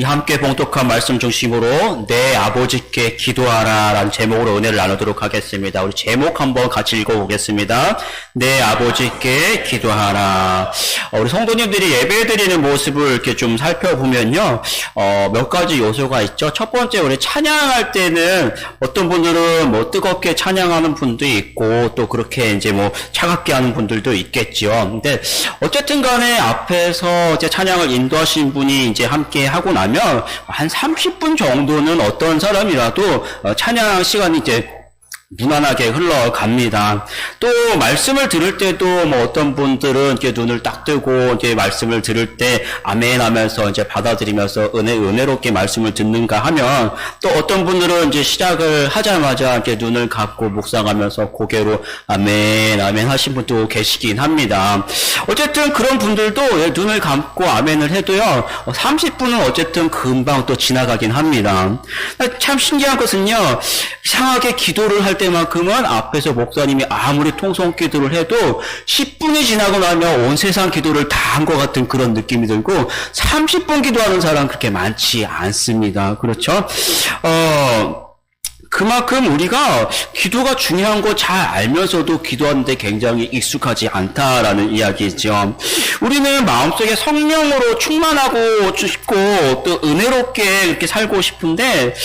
함께 봉독한 말씀 중심으로 내 아버지께 기도하라 라는 제목으로 은혜를 나누도록 하겠습니다. 우리 제목 한번 같이 읽어보겠습니다. 내 아버지께 기도하라. 우리 성도님들이 예배드리는 모습을 이렇게 좀 살펴보면요, 몇 가지 요소가 있죠. 첫 번째, 우리 찬양할 때는 어떤 분들은 뭐 뜨겁게 찬양하는 분도 있고 또 그렇게 이제 뭐 차갑게 하는 분들도 있겠죠. 근데 어쨌든 간에 앞에서 이제 찬양을 인도하신 분이 이제 함께 하고 나면 한 30분 정도는 어떤 사람이라도 찬양 시간이 이제 무난하게 흘러갑니다. 또 말씀을 들을 때도 뭐 어떤 분들은 이렇게 눈을 딱 뜨고 이제 말씀을 들을 때 아멘 하면서 이제 받아들이면서 은혜롭게 말씀을 듣는가 하면, 또 어떤 분들은 이제 시작을 하자마자 이렇게 눈을 감고 묵상하면서 고개로 아멘 아멘 하신 분도 계시긴 합니다. 어쨌든 그런 분들도 눈을 감고 아멘을 해도요 30분은 어쨌든 금방 또 지나가긴 합니다. 참 신기한 것은요, 이상하게 기도를 할 때만큼은 앞에서 목사님이 아무리 통성 기도를 해도 10분이 지나고 나면 온 세상 기도를 다 한 것 같은 그런 느낌이 들고, 30분 기도하는 사람 그렇게 많지 않습니다. 그렇죠? 그만큼 우리가 기도가 중요한 거 잘 알면서도 기도하는데 굉장히 익숙하지 않다라는 이야기죠. 우리는 마음속에 성령으로 충만하고 싶고 또 은혜롭게 이렇게 살고 싶은데,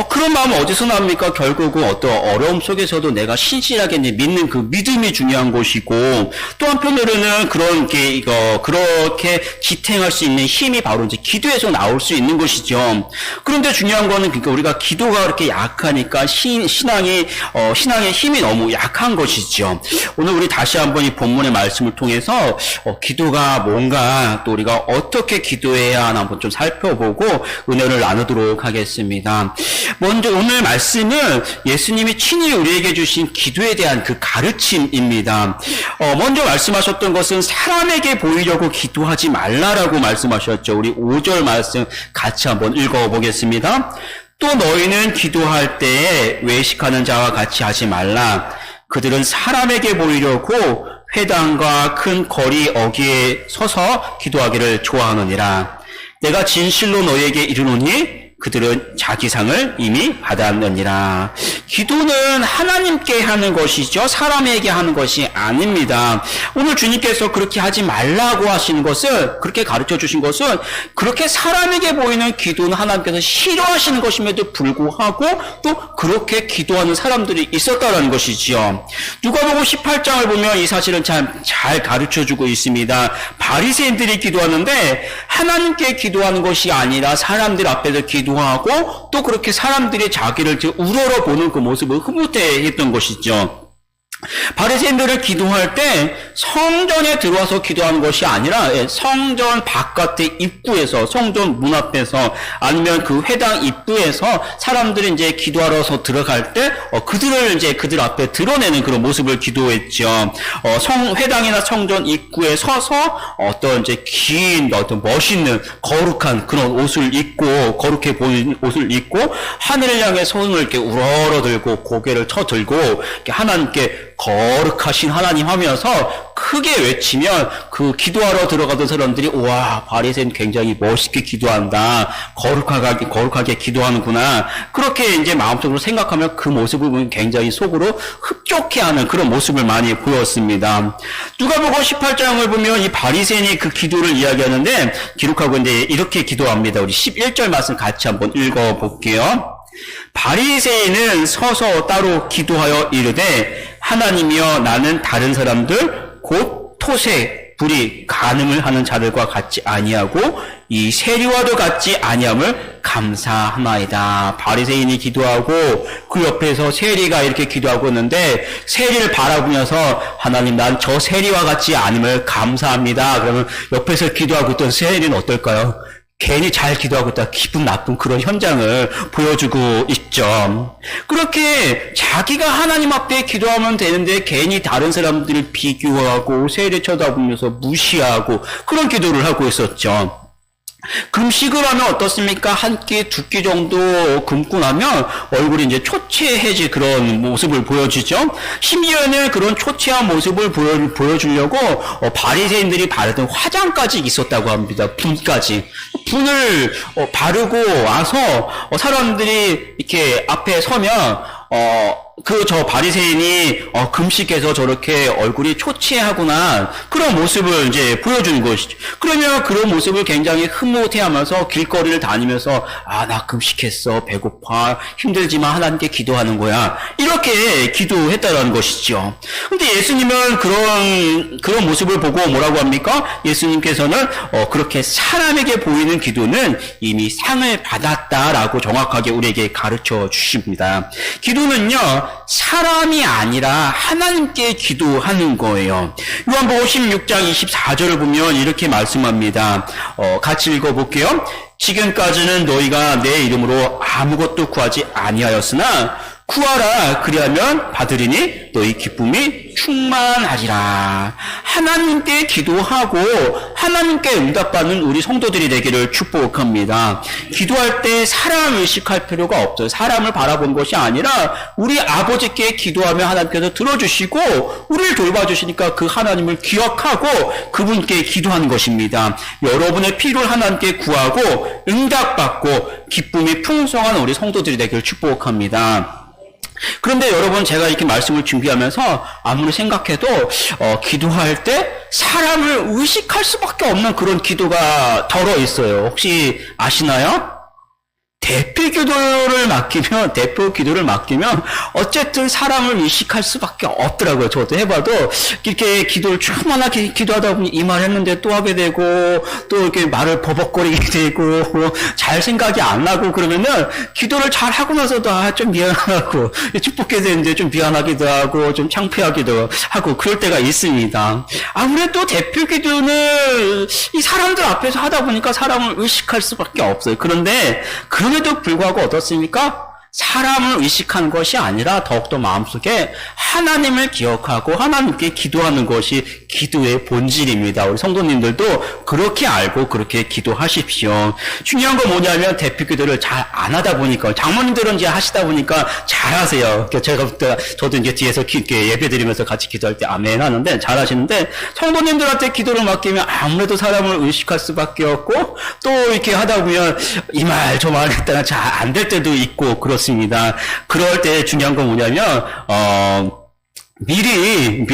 그런 마음은 어디서 납니까? 결국은 어떤 어려움 속에서도 내가 신실하게 믿는 그 믿음이 중요한 것이고, 또 한편으로는 그렇게 지탱할 수 있는 힘이 바로 이제 기도에서 나올 수 있는 것이죠. 그런데 중요한 거는 그러니까 우리가 기도가 그렇게 약하니까 신앙의 힘이 너무 약한 것이죠. 오늘 우리 다시 한번 이 본문의 말씀을 통해서 기도가 뭔가, 또 우리가 어떻게 기도해야 하나 한번 좀 살펴보고 은혜를 나누도록 하겠습니다. 먼저 오늘 말씀은 예수님이 친히 우리에게 주신 기도에 대한 그 가르침입니다. 먼저 말씀하셨던 것은 사람에게 보이려고 기도하지 말라라고 말씀하셨죠. 우리 5절 말씀 같이 한번 읽어보겠습니다. 또 너희는 기도할 때에 외식하는 자와 같이 하지 말라. 그들은 사람에게 보이려고 회당과 큰 거리 어귀에 서서 기도하기를 좋아하느니라. 내가 진실로 너희에게 이르노니 그들은 자기 상을 이미 받았느니라. 기도는 하나님께 하는 것이죠. 사람에게 하는 것이 아닙니다. 오늘 주님께서 그렇게 하지 말라고 하시는 것을, 그렇게 가르쳐 주신 것은, 그렇게 사람에게 보이는 기도는 하나님께서 싫어하시는 것임에도 불구하고 또 그렇게 기도하는 사람들이 있었다는 것이지요. 누가복음 18장을 보면 이 사실은 참 잘 가르쳐 주고 있습니다. 바리새인들이 기도하는데 하나님께 기도하는 것이 아니라 사람들 앞에서 기도하고 또 그렇게 사람들이 자기를 우러러 보는 그 모습을 흐뭇해했던 것이죠. 바리새인들을 기도할 때 성전에 들어와서 기도하는 것이 아니라 성전 바깥의 입구에서, 성전 문 앞에서, 아니면 그 회당 입구에서 사람들이 이제 기도하러서 들어갈 때 그들 앞에 드러내는 그런 모습을 기도했죠. 회당이나 성전 입구에 서서 어떤 이제 긴 어떤 멋있는 거룩한 그런 옷을 입고, 거룩해 보이는 옷을 입고 하늘을 향해 손을 이렇게 우러러 들고 고개를 쳐 들고 이렇게 하나님께 거룩하신 하나님 하면서 크게 외치면 그 기도하러 들어가던 사람들이, 와, 바리새인 굉장히 멋있게 기도한다, 거룩하게 기도하는구나, 그렇게 이제 마음속으로 생각하면 그 모습을 보면 굉장히 속으로 흡족해하는 그런 모습을 많이 보였습니다. 누가복음 18장을 보면 이 바리새인이 그 기도를 이야기하는데 기록하고 이제 이렇게 기도합니다. 우리 11절 말씀 같이 한번 읽어볼게요. 바리새인은 서서 따로 기도하여 이르되, 하나님이여, 나는 다른 사람들 곧 토새, 불이 간음을 하는 자들과 같지 아니하고 이 세리와도 같지 아니함을 감사하나이다. 바리새인이 기도하고 그 옆에서 세리가 이렇게 기도하고 있는데, 세리를 바라보면서 하나님, 난 저 세리와 같지 않음을 감사합니다. 그러면 옆에서 기도하고 있던 세리는 어떨까요? 괜히 잘 기도하고 있다 기분 나쁜 그런 현장을 보여주고 있죠. 그렇게 자기가 하나님 앞에 기도하면 되는데 괜히 다른 사람들을 비교하고 세례 쳐다보면서 무시하고 그런 기도를 하고 있었죠. 금식을 하면 어떻습니까? 한 끼, 두 끼 정도 굶고 나면 얼굴이 이제 초췌해질 그런 모습을 보여주죠. 심지어는 그런 초췌한 모습을 보여주려고 바리새인들이 바르던 화장까지 있었다고 합니다. 분까지. 분을 바르고 와서 사람들이 이렇게 앞에 서면 저 바리새인이 금식해서 저렇게 얼굴이 초췌하구나 그런 모습을 이제 보여주는 것이죠. 그러면 그런 모습을 굉장히 흐뭇해하면서 길거리를 다니면서 나 금식했어, 배고파, 힘들지만 하나님께 기도하는 거야 이렇게 기도했다라는 것이죠. 근데 예수님은 그런 모습을 보고 뭐라고 합니까? 예수님께서는 그렇게 사람에게 보이는 기도는 이미 상을 받았다라고 정확하게 우리에게 가르쳐 주십니다. 기도는요 사람이 아니라 하나님께 기도하는 거예요. 요한복음 16장 24절을 보면 이렇게 말씀합니다. 같이 읽어볼게요. 지금까지는 너희가 내 이름으로 아무것도 구하지 아니하였으나 구하라 그리하면 받으리니 너희 기쁨이 충만하리라. 하나님께 기도하고 하나님께 응답받는 우리 성도들이 되기를 축복합니다. 기도할 때 사람 의식할 필요가 없어요. 사람을 바라본 것이 아니라 우리 아버지께 기도하며 하나님께서 들어주시고 우리를 돌봐주시니까 그 하나님을 기억하고 그분께 기도하는 것입니다. 여러분의 필요를 하나님께 구하고 응답받고 기쁨이 풍성한 우리 성도들이 되기를 축복합니다. 그런데 여러분 제가 이렇게 말씀을 준비하면서 아무리 생각해도 기도할 때 사람을 의식할 수밖에 없는 그런 기도가 덜어 있어요. 혹시 아시나요? 대표 기도를 맡기면 어쨌든 사람을 의식할 수밖에 없더라고요. 저도 해봐도 이렇게 기도를 충만하게 기도하다 보니 이 말 했는데 또 하게 되고 또 이렇게 말을 버벅거리게 되고 잘 생각이 안 나고 그러면은 기도를 잘 하고 나서도 좀 미안하고 축복해야 되는데 좀 미안하기도 하고 좀 창피하기도 하고 그럴 때가 있습니다. 아무래도 대표 기도는 이 사람들 앞에서 하다 보니까 사람을 의식할 수밖에 없어요. 그런데 그럼에도 불구하고 어떻습니까? 사람을 의식하는 것이 아니라 더욱더 마음속에 하나님을 기억하고 하나님께 기도하는 것이 기도의 본질입니다. 우리 성도님들도 그렇게 알고 그렇게 기도하십시오. 중요한 건 뭐냐면 대표 기도를 잘 안 하다 보니까 장모님들은 이제 하시다 보니까 잘 하세요. 저도 이제 뒤에서 예배 드리면서 같이 기도할 때 아멘 하는데 잘 하시는데 성도님들한테 기도를 맡기면 아무래도 사람을 의식할 수밖에 없고 또 이렇게 하다 보면 이 말 저 말 했다가 잘 안 될 때도 있고 그렇습니다. 그럴 때 중요한 건 뭐냐면 미리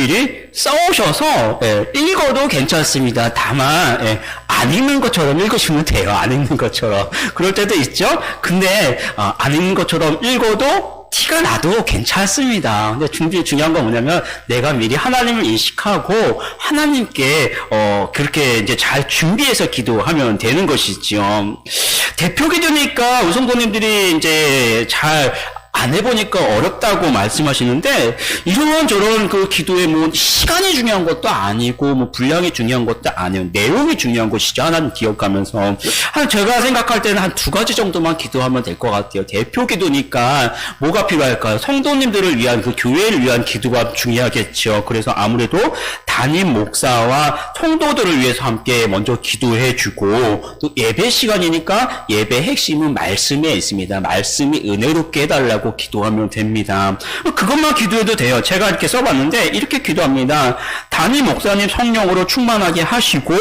써오셔서 읽어도 괜찮습니다. 다만 안 읽는 것처럼 읽으시면 돼요. 안 읽는 것처럼. 그럴 때도 있죠. 근데 안 읽는 것처럼 읽어도 티가 나도 괜찮습니다. 근데 중요한 건 뭐냐면 내가 미리 하나님을 인식하고 하나님께 그렇게 이제 잘 준비해서 기도하면 되는 것이죠. 대표 기도니까 우리 성도님들이 이제 잘 안 해보니까 어렵다고 말씀하시는데 이런저런 그 기도에 뭐 시간이 중요한 것도 아니고 뭐 분량이 중요한 것도 아니에요. 내용이 중요한 것이죠. 하나님 기억하면서 제가 생각할 때는 한 2가지 정도만 기도하면 될 것 같아요. 대표 기도니까 뭐가 필요할까요? 성도님들을 위한 그 교회를 위한 기도가 중요하겠죠. 그래서 아무래도 담임 목사와 성도들을 위해서 함께 먼저 기도해주고 또 예배 시간이니까 예배 핵심은 말씀에 있습니다. 말씀이 은혜롭게 해달라고 기도하면 됩니다. 그것만 기도해도 돼요. 제가 이렇게 써봤는데 이렇게 기도합니다. 담임 목사님 성령으로 충만하게 하시고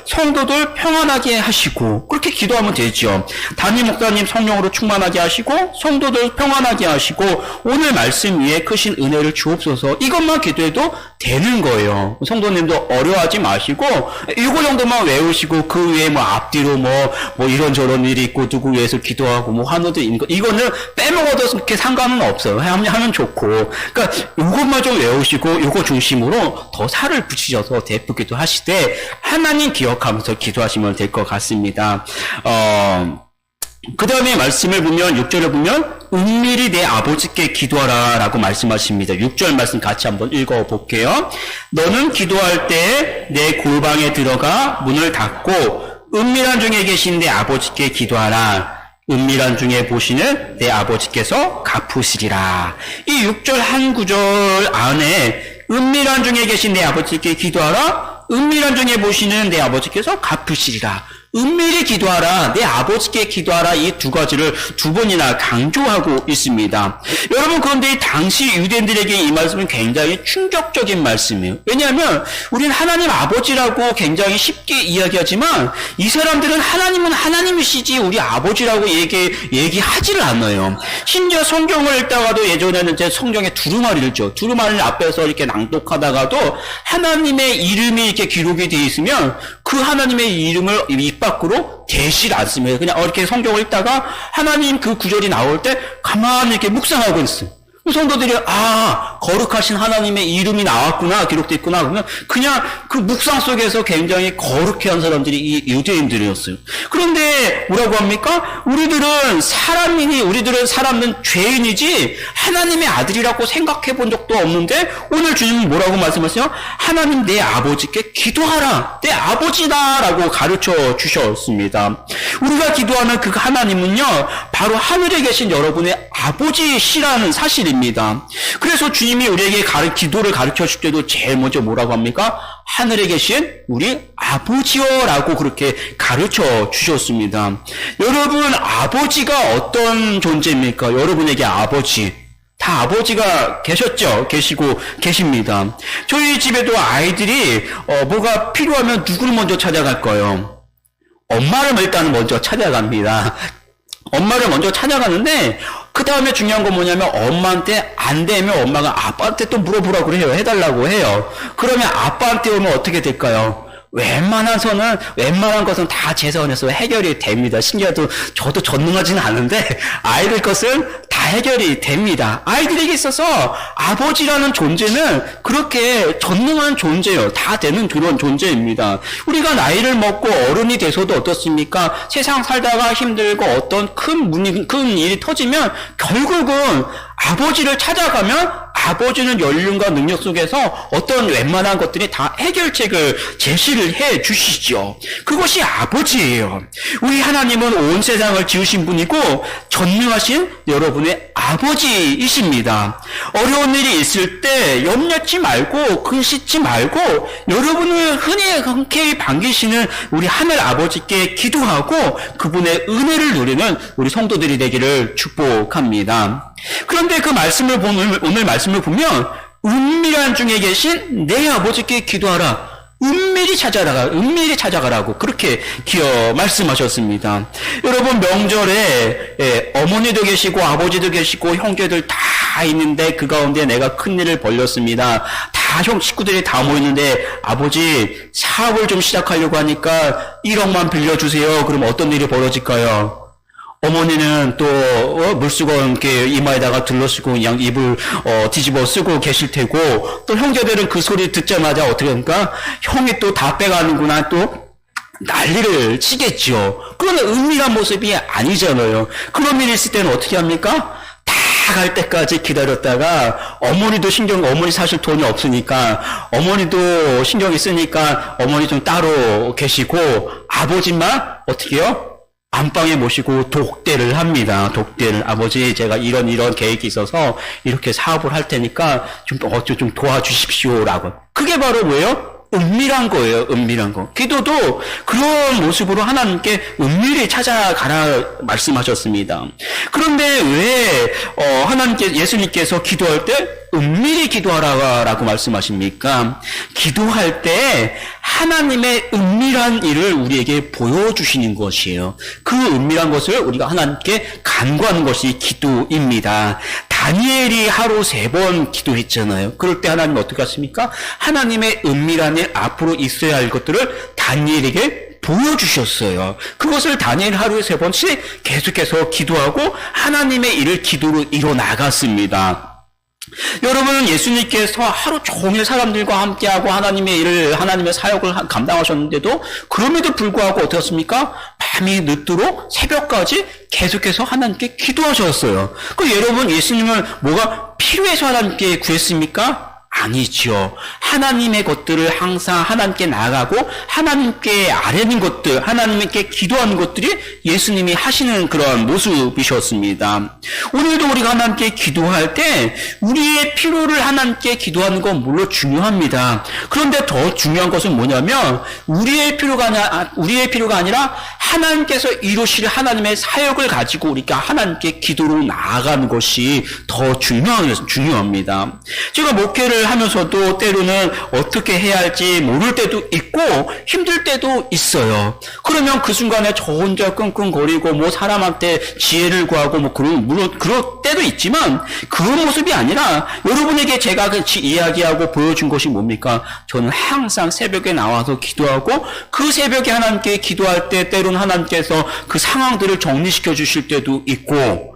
성도들 평안하게 하시고 그렇게 기도하면 되죠. 담임 목사님 성령으로 충만하게 하시고 성도들 평안하게 하시고 오늘 말씀 위에 크신 은혜를 주옵소서 이것만 기도해도 되는 거예요. 성도님도 어려워하지 마시고 이거 정도만 외우시고 그 외에 뭐 앞뒤로 뭐 이런저런 일이 있고 누구 위해서 기도하고 뭐 환우도 있는 거 이거는 빼먹어도 그렇게 상관은 없어요. 하면 좋고 그러니까 이것만 좀 외우시고 이거 중심으로 더 살을 붙이셔서 대표 기도하시되 하나님 기억하면서 기도하시면 될 것 같습니다. 그 다음에 말씀을 보면 6절을 보면 은밀히 내 아버지께 기도하라 라고 말씀하십니다. 6절 말씀 같이 한번 읽어볼게요. 너는 기도할 때 내 골방에 들어가 문을 닫고 은밀한 중에 계신 내 아버지께 기도하라. 은밀한 중에 보시는 내 아버지께서 갚으시리라. 이 6절 한 구절 안에 은밀한 중에 계신 내 아버지께 기도하라. 은밀한 중에 보시는 내 아버지께서 갚으시리라. 은밀히 기도하라, 내 아버지께 기도하라, 이 두 가지를 두 번이나 강조하고 있습니다. 여러분, 그런데 이 당시 유대인들에게 이 말씀은 굉장히 충격적인 말씀이에요. 왜냐하면 우리는 하나님 아버지라고 굉장히 쉽게 이야기하지만 이 사람들은 하나님은 하나님이시지 우리 아버지라고 얘기하지를 않아요. 심지어 성경을 읽다가도 예전에는 이제 성경에 두루마리를 있죠. 두루마리를 앞에서 이렇게 낭독하다가도 하나님의 이름이 이렇게 기록이 되어 있으면 그 하나님의 이름을 입 밖으로 대실 않습니다. 그냥 이렇게 성경을 읽다가 하나님 그 구절이 나올 때 가만히 이렇게 묵상하고 있어요. 성도들이 거룩하신 하나님의 이름이 나왔구나, 기록되어 있구나 그러면 그냥 그 묵상 속에서 굉장히 거룩해한 사람들이 이 유대인들이었어요. 그런데 뭐라고 합니까? 우리들은 사람은 죄인이지 하나님의 아들이라고 생각해 본 적도 없는데 오늘 주님은 뭐라고 말씀하세요? 하나님 내 아버지께 기도하라, 내 아버지다라고 가르쳐 주셨습니다. 우리가 기도하는 그 하나님은요, 바로 하늘에 계신 여러분의 아버지시라는 사실입니다. 그래서 주님이 우리에게 기도를 가르쳐 줄 때도 제일 먼저 뭐라고 합니까? 하늘에 계신 우리 아버지여라고 그렇게 가르쳐 주셨습니다. 여러분, 아버지가 어떤 존재입니까? 여러분에게 아버지. 다 아버지가 계셨죠? 계십니다. 저희 집에도 아이들이 뭐가 필요하면 누구를 먼저 찾아갈까요? 엄마를 일단 먼저 찾아갑니다. 엄마를 먼저 찾아가는데 그 다음에 중요한 건 뭐냐면 엄마한테 안 되면 엄마가 아빠한테 또 물어보라고 그래요. 해달라고 해요. 그러면 아빠한테 오면 어떻게 될까요? 웬만한 것은 다 제 선에서 해결이 됩니다. 신기하도 저도 전능하지는 않은데 아이들 것은 다 해결이 됩니다. 아이들에게 있어서 아버지라는 존재는 그렇게 전능한 존재예요. 다 되는 그런 존재입니다. 우리가 나이를 먹고 어른이 돼서도 어떻습니까? 세상 살다가 힘들고 어떤 큰 일이 터지면 결국은 아버지를 찾아가면 아버지는 연륜과 능력 속에서 어떤 웬만한 것들이 다 해결책을 제시를 해 주시죠. 그것이 아버지예요. 우리 하나님은 온 세상을 지으신 분이고 전능하신 여러분의 아버지이십니다. 어려운 일이 있을 때 염려치 말고 근심치 말고 여러분을 흔쾌히 반기시는 우리 하늘 아버지께 기도하고 그분의 은혜를 누리는 우리 성도들이 되기를 축복합니다. 그런데 그 오늘 말씀을 보면 은밀한 중에 계신 내 아버지께 기도하라. 은밀히 찾아가라고 그렇게 말씀하셨습니다. 여러분, 명절에 어머니도 계시고 아버지도 계시고 형제들 다 있는데 그 가운데 내가 큰일을 벌렸습니다. 다 식구들이 다 모였는데 아버지 사업을 좀 시작하려고 하니까 1억만 빌려주세요. 그럼 어떤 일이 벌어질까요? 어머니는 또 물수건 이렇게 이마에다가 둘러쓰고 그냥 입을 뒤집어 쓰고 계실 테고 또 형제들은 그 소리 듣자마자 어떻게 합니까? 형이 또 다 빼가는구나 또 난리를 치겠죠. 그러나 은밀한 모습이 아니잖아요. 그런 일이 있을 때는 어떻게 합니까? 다 갈 때까지 기다렸다가 어머니 사실 돈이 없으니까 어머니도 신경이 쓰니까 어머니 좀 따로 계시고 아버지만 어떻게 해요? 안방에 모시고 독대를 합니다. 아버지 제가 이런 계획이 있어서 이렇게 사업을 할 테니까 좀 도와주십시오라고. 그게 바로 뭐예요? 은밀한 거예요. 은밀한 거. 기도도 그런 모습으로 하나님께 은밀히 찾아가라 말씀하셨습니다. 그런데 왜 예수님께서 기도할 때 은밀히 기도하라고 말씀하십니까? 기도할 때 하나님의 은밀한 일을 우리에게 보여주시는 것이에요. 그 은밀한 것을 우리가 하나님께 간구하는 것이 기도입니다. 다니엘이 하루 3번 기도했잖아요. 그럴 때 하나님 어떻게 하십니까? 하나님의 은밀한 일 앞으로 있어야 할 것들을 다니엘에게 보여주셨어요. 그것을 다니엘 하루에 3번씩 계속해서 기도하고 하나님의 일을 기도로 이뤄나갔습니다. 여러분, 예수님께서 하루 종일 사람들과 함께하고 하나님의 사역을 감당하셨는데도 그럼에도 불구하고 어떻습니까? 밤이 늦도록 새벽까지 계속해서 하나님께 기도하셨어요. 여러분, 예수님은 뭐가 필요해서 하나님께 구했습니까? 아니죠. 하나님의 것들을 항상 하나님께 나아가고 하나님께 아뢰는 것들, 하나님께 기도하는 것들이 예수님이 하시는 그런 모습이셨습니다. 오늘도 우리가 하나님께 기도할 때 우리의 필요를 하나님께 기도하는 건 물론 중요합니다. 그런데 더 중요한 것은 뭐냐면 우리의 필요가 아니라 하나님께서 이루실 하나님의 사역을 가지고 우리가 하나님께 기도로 나아가는 것이 더 중요합니다. 제가 목회를 하면서도 때로는 어떻게 해야 할지 모를 때도 있고 힘들 때도 있어요. 그러면 그 순간에 저 혼자 끙끙거리고 뭐 사람한테 지혜를 구하고 뭐 물론 그럴 때도 있지만 그 모습이 아니라 여러분에게 제가 이야기하고 보여준 것이 뭡니까? 저는 항상 새벽에 나와서 기도하고 그 새벽에 하나님께 기도할 때 때로는 하나님께서 그 상황들을 정리시켜 주실 때도 있고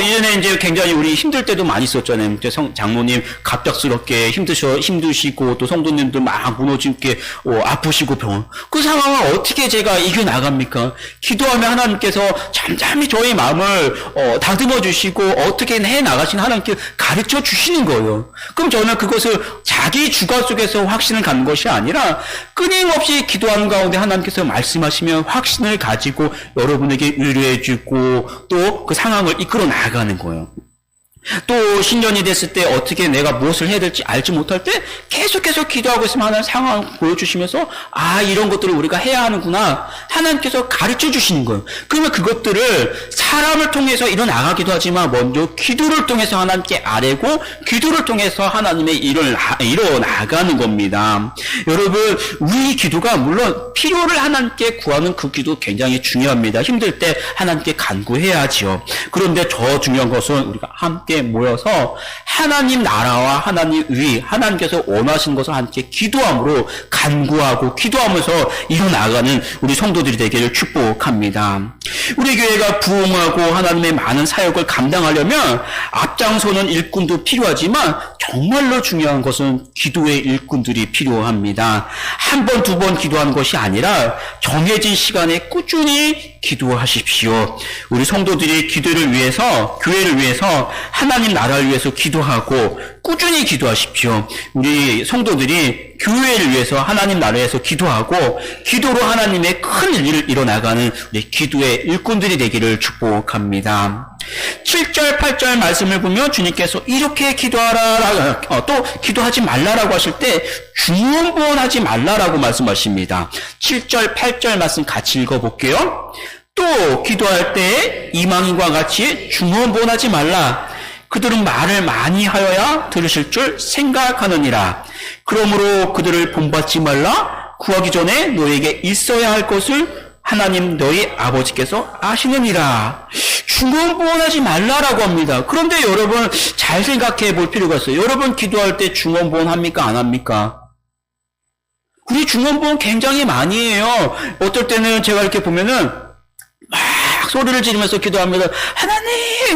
이전에 이제 굉장히 우리 힘들 때도 많이 있었잖아요. 장로님 갑작스럽게 힘드시고 또 성도님들 막 무너지게 아프시고 병원. 그 상황을 어떻게 제가 이겨나갑니까? 기도하면 하나님께서 잠잠히 저희 마음을 다듬어 주시고 어떻게 해나가시는 하나님께 가르쳐 주시는 거예요. 그럼 저는 그것을 자기 주관 속에서 확신을 갖는 것이 아니라 끊임없이 기도하는 가운데 하나님께서 말씀하시면 확신을 가지고 여러분에게 위로해 주고 또 그 상황을 이끌어 나가는 거예요. 또 신년이 됐을 때 어떻게 내가 무엇을 해야 될지 알지 못할 때 계속해서 기도하고 있으면 하나님 상황을 보여주시면서 이런 것들을 우리가 해야 하는구나 하나님께서 가르쳐 주시는 거예요. 그러면 그것들을 사람을 통해서 일어나가기도 하지만 먼저 기도를 통해서 하나님께 아뢰고 기도를 통해서 하나님의 일을 일어나가는 겁니다. 여러분 우리 기도가 물론 필요를 하나님께 구하는 그 기도 굉장히 중요합니다. 힘들 때 하나님께 간구해야지요. 그런데 더 중요한 것은 우리가 함께 모여서 하나님 나라와 하나님 의 하나님께서 원하시는 것을 함께 기도함으로 간구하고 기도하면서 이뤄나가는 우리 성도들이 되기를 축복합니다. 우리 교회가 부흥하고 하나님의 많은 사역을 감당하려면 앞장서는 일꾼도 필요하지만 정말로 중요한 것은 기도의 일꾼들이 필요합니다. 한 번, 두 번 기도하는 것이 아니라 정해진 시간에 꾸준히 기도하십시오. 우리 성도들이 기도를 위해서, 교회를 위해서, 하나님 나라를 위해서 기도하고 꾸준히 기도하십시오. 우리 성도들이 교회를 위해서 하나님 나라에서 기도하고 기도로 하나님의 큰 일을 이뤄나가는 우리 기도의 일꾼들이 되기를 축복합니다. 7절, 8절 말씀을 보면 주님께서 이렇게 기도하라, 또 기도하지 말라라고 하실 때 중언부언하지 말라라고 말씀하십니다. 7절, 8절 말씀 같이 읽어볼게요. 또 기도할 때 이방인과 같이 중언부언하지 말라. 그들은 말을 많이 하여야 들으실 줄 생각하느니라. 그러므로 그들을 본받지 말라. 구하기 전에 너에게 있어야 할 것을 하나님 너희 아버지께서 아시느니라. 중언부언하지 말라라고 합니다. 그런데 여러분 잘 생각해 볼 필요가 있어요. 여러분 기도할 때 중언부언 합니까? 안 합니까? 우리 중언부언 굉장히 많이 해요. 어떨 때는 제가 이렇게 보면은 막 소리를 지르면서 기도합니다. 하나님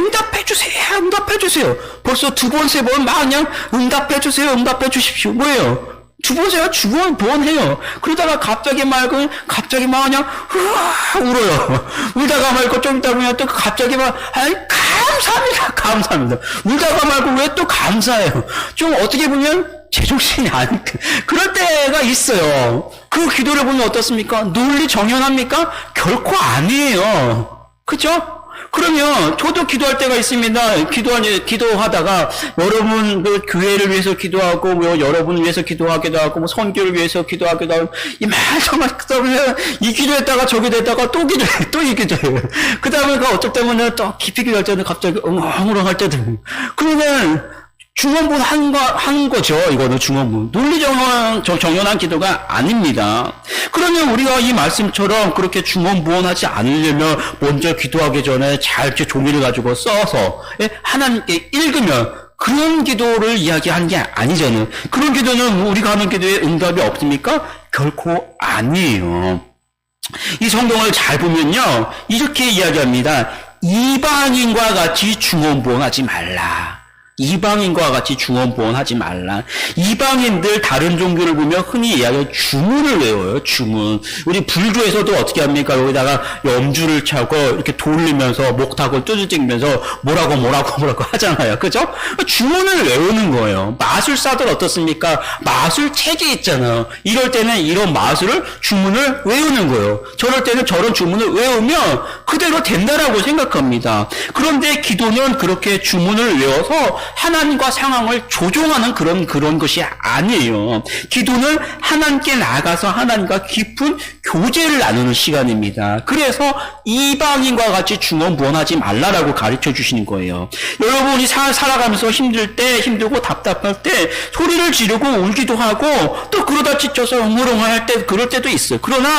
응답해 주세요. 응답해 주세요. 벌써 두 번, 세 번 막 그냥 응답해 주세요. 응답해 주십시오. 뭐예요? 두 번, 세 번 중언부언해요. 그러다가 갑자기 막 그냥 울어요. 울다가 말고 좀 있다 보면 또 갑자기 막 감사합니다. 울다가 말고 왜 또 감사해요? 좀 어떻게 보면 제정신이 아닌 그럴 때가 있어요. 그 기도를 보면 어떻습니까? 논리 정연합니까? 결코 아니에요. 그죠? 그러면 저도 기도할 때가 있습니다. 기도하다가 여러분 그 교회를 위해서 기도하고 뭐 여러분을 위해서 기도하기도 하고 뭐 선교를 위해서 기도하기도 하고 이 기도했다가 저기 됐다가 또 기도해 또 이 기도해. 그다음에 어쩔 때는 또 깊이 기도할 때는 갑자기 엉엉할 때도. 그러면 중언부언 하는 거죠. 이거는 중언부언. 논리 정연한 기도가 아닙니다. 그러면 우리가 이 말씀처럼 그렇게 중언부언하지 않으려면 먼저 기도하기 전에 잘 이렇게 종이를 가지고 써서 하나님께 읽으면 그런 기도를 이야기하는 게 아니잖아요. 그런 기도는 우리가 하는 기도에 응답이 없습니까? 결코 아니에요. 이 성경을 잘 보면요. 이렇게 이야기합니다. 이방인과 같이 중언부언하지 말라. 이방인과 같이 중언부언하지 말라. 이방인들 다른 종교를 보면 흔히 이야기하는 주문을 외워요. 주문. 우리 불교에서도 어떻게 합니까? 여기다가 염주를 차고 이렇게 돌리면서 목탁을 두들기면서 뭐라고 하잖아요. 그죠? 주문을 외우는 거예요. 마술사들 어떻습니까? 마술책이 있잖아요. 이럴 때는 이런 마술을 주문을 외우는 거예요. 저럴 때는 저런 주문을 외우면 그대로 된다라고 생각합니다. 그런데 기도는 그렇게 주문을 외워서 하나님과 상황을 조종하는 그런 것이 아니에요. 기도는 하나님께 나아가서 하나님과 깊은 교제를 나누는 시간입니다. 그래서 이방인과 같이 중언부언하지 말라라고 가르쳐 주시는 거예요. 여러분이 살아가면서 힘들고 답답할 때 소리를 지르고 울기도 하고 또 그러다 지쳐서 웅얼웅얼할 때 그럴 때도 있어요. 그러나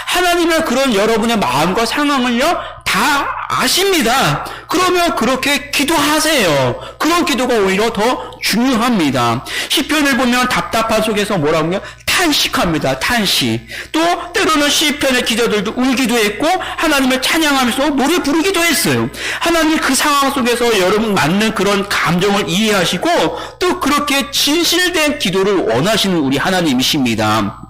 하나님은 그런 여러분의 마음과 상황을요 다 아십니다. 그러면 그렇게 기도하세요. 그런 기도가 오히려 더 중요합니다. 시편을 보면 답답한 속에서 뭐라고 하냐? 탄식합니다. 탄식. 또 때로는 시편의 기자들도 울기도 했고 하나님을 찬양하면서 노래 부르기도 했어요. 하나님 그 상황 속에서 여러분 맞는 그런 감정을 이해하시고 또 그렇게 진실된 기도를 원하시는 우리 하나님이십니다.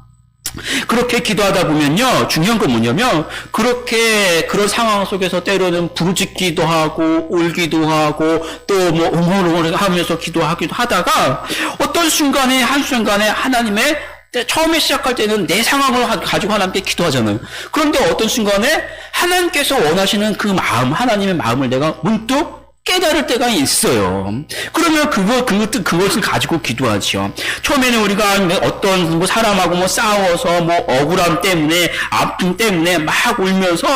그렇게 기도하다 보면요, 중요한 건 뭐냐면, 그런 상황 속에서 때로는 부르짖기도 하고, 울기도 하고, 또 뭐, 웅얼웅얼 하면서 기도하기도 하다가, 어떤 순간에, 한순간에 하나님의, 처음에 시작할 때는 내 상황을 가지고 하나님께 기도하잖아요. 그런데 어떤 순간에 하나님께서 원하시는 그 마음, 하나님의 마음을 내가 문득 깨달을 때가 있어요. 그러면 그것을 가지고 기도하죠. 처음에는 우리가 어떤 사람하고 싸워서 억울함 때문에, 아픔 때문에 막 울면서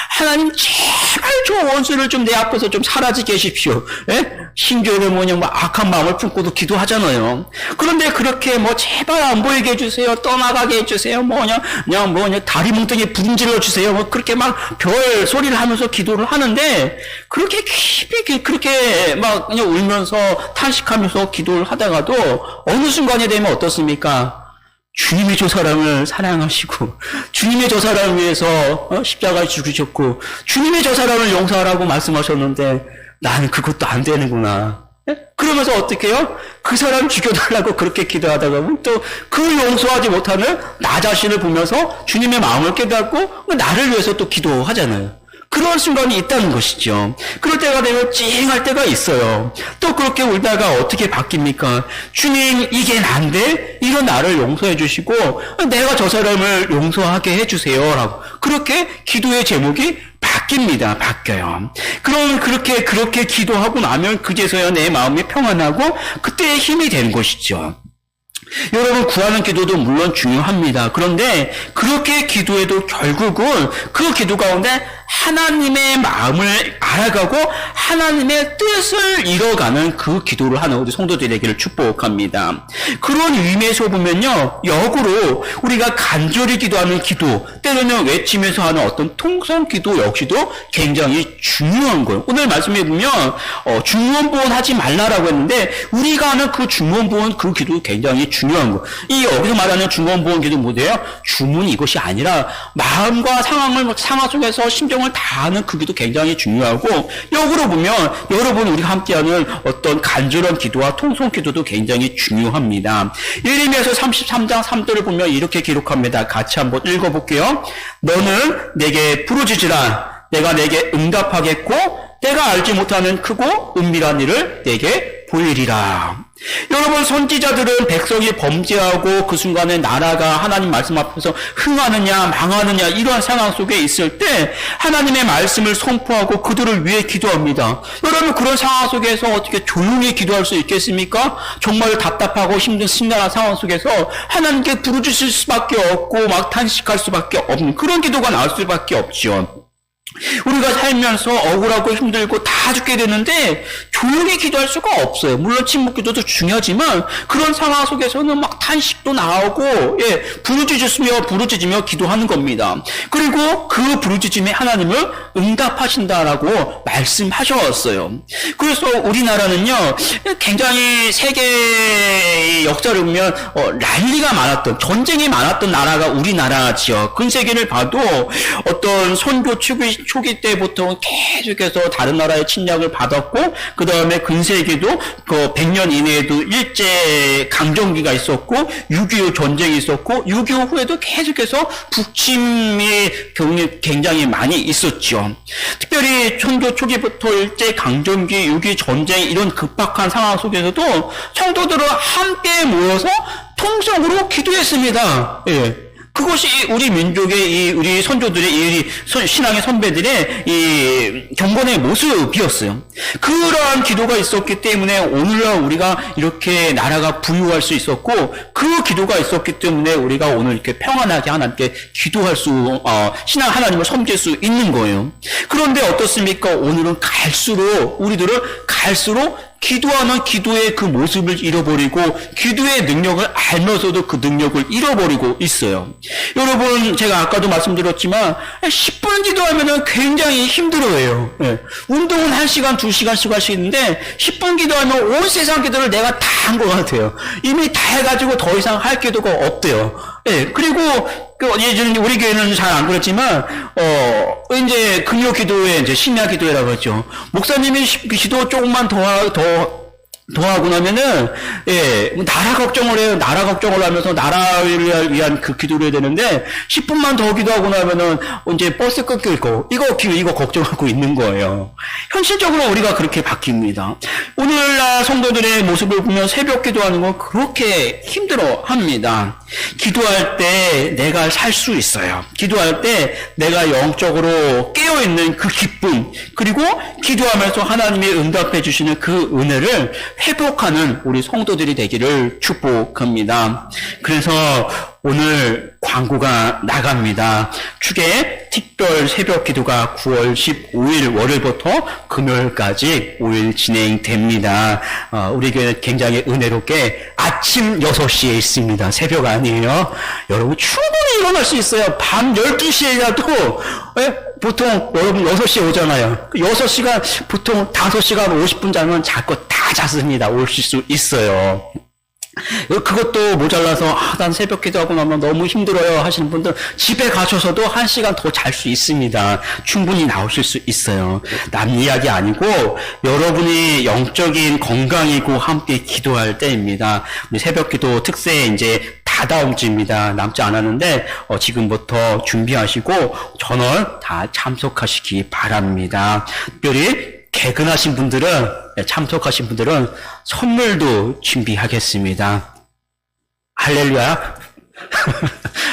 하나님 제발 저 원수를 좀 내 앞에서 좀 사라지게 해주십시오. 예? 신교는 악한 마음을 품고도 기도하잖아요. 그런데 그렇게 제발 안 보이게 해주세요. 떠나가게 해주세요. 그냥 다리 뭉텅이 부름질러 주세요. 그렇게 막 별 소리를 하면서 기도를 하는데, 그렇게 깊이 그렇게 막 그냥 울면서 탄식하면서 기도를 하다가도 어느 순간에 되면 어떻습니까? 주님이 저 사람을 사랑하시고 주님이 저 사람을 위해서 십자가에 죽으셨고 주님이 저 사람을 용서하라고 말씀하셨는데 나는 그것도 안 되는구나. 그러면서 어떻게 해요? 그 사람 죽여달라고 그렇게 기도하다가 또 그 용서하지 못하는 나 자신을 보면서 주님의 마음을 깨닫고 나를 위해서 또 기도하잖아요. 그런 순간이 있다는 것이죠. 그럴 때가 되면 찡할 때가 있어요. 또 그렇게 울다가 어떻게 바뀝니까? 주님, 이게 난데? 이런 나를 용서해 주시고 내가 저 사람을 용서하게 해주세요. 라고 그렇게 기도의 제목이 바뀌어요. 그럼 그렇게 기도하고 나면 그제서야 내 마음이 평안하고 그때의 힘이 되는 것이죠. 여러분, 구하는 기도도 물론 중요합니다. 그런데 그렇게 기도해도 결국은 그 기도 가운데 하나님의 마음을 알아가고 하나님의 뜻을 이뤄가는 그 기도를 하는 우리 성도들이 되기를 축복합니다. 그런 의미에서 보면요, 역으로 우리가 간절히 기도하는 기도, 때로는 외치면서 하는 어떤 통성 기도 역시도 굉장히 중요한 거예요. 오늘 말씀해 보면 중언부언 하지 말라라고 했는데 우리가 하는 그 중언부언 그 기도 굉장히 중요한 거. 이 여기서 말하는 중언부언 기도 뭐예요? 주문 이것이 아니라 마음과 상황 속에서 심정을 다하는 그 기도 굉장히 중요하고, 역으로 보면 여러분 우리가 함께하는 어떤 간절한 기도와 통성 기도도 굉장히 중요합니다. 예레미야서 33장 3절을 보면 이렇게 기록합니다. 같이 한번 읽어볼게요. 너는 내게 부르짖으라. 내가 내게 응답하겠고 내가 알지 못하는 크고 은밀한 일을 내게 보이리라. 여러분, 선지자들은 백성이 범죄하고 그 순간에 나라가 하나님 말씀 앞에서 흥하느냐 망하느냐 이러한 상황 속에 있을 때 하나님의 말씀을 선포하고 그들을 위해 기도합니다. 여러분, 그런 상황 속에서 어떻게 조용히 기도할 수 있겠습니까? 정말 답답하고 힘든 심란한 상황 속에서 하나님께 부르짖을 수밖에 없고 막 탄식할 수밖에 없는 그런 기도가 나올 수밖에 없죠. 우리가 살면서 억울하고 힘들고 다 죽게 되는데 조용히 기도할 수가 없어요. 물론 침묵 기도도 중요하지만 그런 상황 속에서는 막 탄식도 나오고 부르짖으며 기도하는 겁니다. 그리고 그 부르짖음에 하나님을 응답하신다라고 말씀하셨어요. 그래서 우리나라는요, 굉장히 세계 역사를 보면 난리가 많았던, 전쟁이 많았던 나라가 우리나라지요. 근세기를 봐도 어떤 선교 초기 때부터 계속해서 다른 나라의 침략을 받았고, 그 다음에 근세기도 그 100년 이내에도 일제 강점기가 있었고, 6.25 전쟁이 있었고, 6.25 후에도 계속해서 북침이 굉장히 많이 있었죠. 특별히 천도 초기부터 일제 강점기, 6.25 전쟁 이런 급박한 상황 속에서도 성도들은 함께 모여서 통성으로 기도했습니다. 예. 그것이 우리 민족의 우리 선조들의 신앙의 선배들의 이 경건의 모습이었어요. 그러한 기도가 있었기 때문에 오늘날 우리가 이렇게 나라가 부유할 수 있었고, 그 기도가 있었기 때문에 우리가 오늘 이렇게 평안하게 하나님께 기도할 신앙 하나님을 섬길 수 있는 거예요. 그런데 어떻습니까? 오늘은 우리들은 갈수록 기도하는 기도의 그 모습을 잃어버리고, 기도의 능력을 알면서도 그 능력을 잃어버리고 있어요. 여러분, 제가 아까도 말씀드렸지만 10분 기도하면은 굉장히 힘들어해요. 예. 운동은 1시간, 2시간씩 할 수 있는데 10분 기도하면 온 세상 기도를 내가 다 한 것 같아요. 이미 다 해가지고 더 이상 할 기도가 없대요. 예. 그리고 예전에 우리 교회는 잘 안 그렇지만 이제 금요 기도회, 이제 심야 기도회라고 했죠. 목사님이 기도 조금만 더 하고 나면은, 나라 걱정을 해요. 나라 걱정을 하면서 나라를 위한 그 기도를 해야 되는데, 10분만 더 기도하고 나면은, 이제 버스 끊길 거, 이거 걱정하고 있는 거예요. 현실적으로 우리가 그렇게 바뀝니다. 오늘날 성도들의 모습을 보면 새벽 기도하는 건 그렇게 힘들어 합니다. 기도할 때 내가 살 수 있어요. 기도할 때 내가 영적으로 깨어있는 그 기쁨, 그리고 기도하면서 하나님이 응답해 주시는 그 은혜를 회복하는 우리 성도들이 되기를 축복합니다. 그래서 오늘 광고가 나갑니다. 축의 특별 새벽 기도가 9월 15일 월요일부터 금요일까지 5일 진행됩니다. 우리 교회는 굉장히 은혜롭게 아침 6시에 있습니다. 새벽 아니에요. 여러분 충분히 일어날 수 있어요. 밤 12시에라도 보통 여러분 6시에 오잖아요. 6시간 보통 5시간 50분 자면 잘 거 다 잤습니다. 오실 수 있어요. 그것도 모자라서 난 새벽 기도하고 나면 너무 힘들어요 하시는 분들 집에 가셔서도 1시간 더 잘 수 있습니다. 충분히 나오실 수 있어요. 남 이야기 아니고 여러분이 영적인 건강이고 함께 기도할 때입니다. 우리 새벽 기도 특세 이제 다다음 주입니다. 남지 않았는데 지금부터 준비하시고 전월 다 참석하시기 바랍니다. 특별히 개근하신 분들은, 참석하신 분들은 선물도 준비하겠습니다. 할렐루야.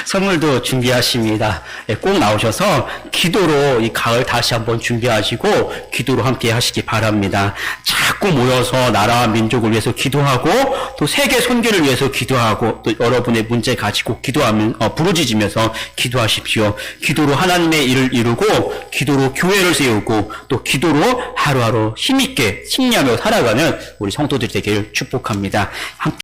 선물도 준비하십니다. 꼭 나오셔서 기도로 이 가을 다시 한번 준비하시고 기도로 함께 하시기 바랍니다. 자꾸 모여서 나라와 민족을 위해서 기도하고 또 세계 선교를 위해서 기도하고 또 여러분의 문제 가지고 기도하면 부르짖으면서 기도하십시오. 기도로 하나님의 일을 이루고 기도로 교회를 세우고 또 기도로 하루하루 힘있게 승리하며 살아가는 우리 성도들이 되기를 축복합니다. 함께